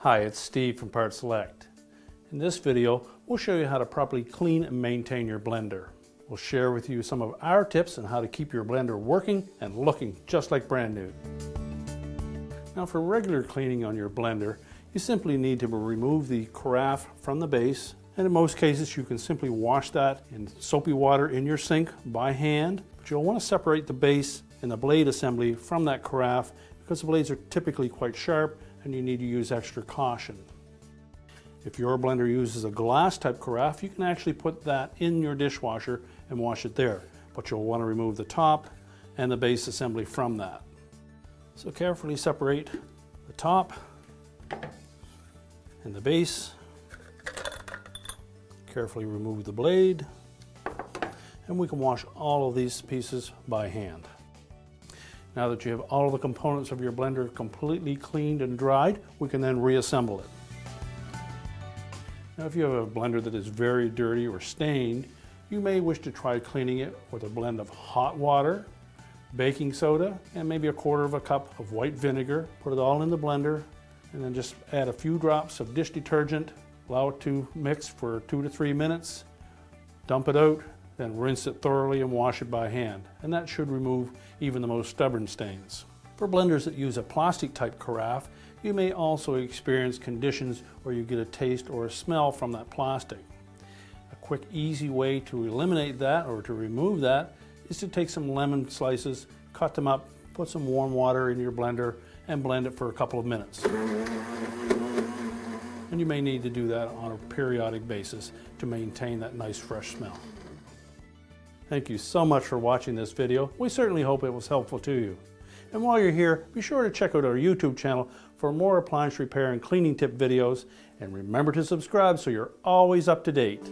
Hi, it's Steve from PartSelect. In this video, we'll show you how to properly clean and maintain your blender. We'll share with you some of our tips on how to keep your blender working and looking just like brand new. Now, for regular cleaning on your blender, you simply need to remove the carafe from the base, and in most cases you can simply wash that in soapy water in your sink by hand, but you'll want to separate the base and the blade assembly from that carafe because the blades are typically quite sharp and you need to use extra caution. If your blender uses a glass type carafe, you can actually put that in your dishwasher and wash it there, but you'll want to remove the top and the base assembly from that. So carefully separate the top and the base. Carefully remove the blade, and we can wash all of these pieces by hand. Now that you have all of the components of your blender completely cleaned and dried, we can then reassemble it. Now, if you have a blender that is very dirty or stained, you may wish to try cleaning it with a blend of hot water, baking soda, and maybe 1/4 cup of white vinegar. Put it all in the blender, and then just add a few drops of dish detergent. Allow it to mix for 2 to 3 minutes. Dump it out, then rinse it thoroughly and wash it by hand. And that should remove even the most stubborn stains. For blenders that use a plastic type carafe, you may also experience conditions where you get a taste or a smell from that plastic. A quick, easy way to eliminate that or to remove that is to take some lemon slices, cut them up, put some warm water in your blender, and blend it for a couple of minutes. And you may need to do that on a periodic basis to maintain that nice fresh smell. Thank you so much for watching this video. We certainly hope it was helpful to you. And while you're here, be sure to check out our YouTube channel for more appliance repair and cleaning tip videos. And remember to subscribe so you're always up to date.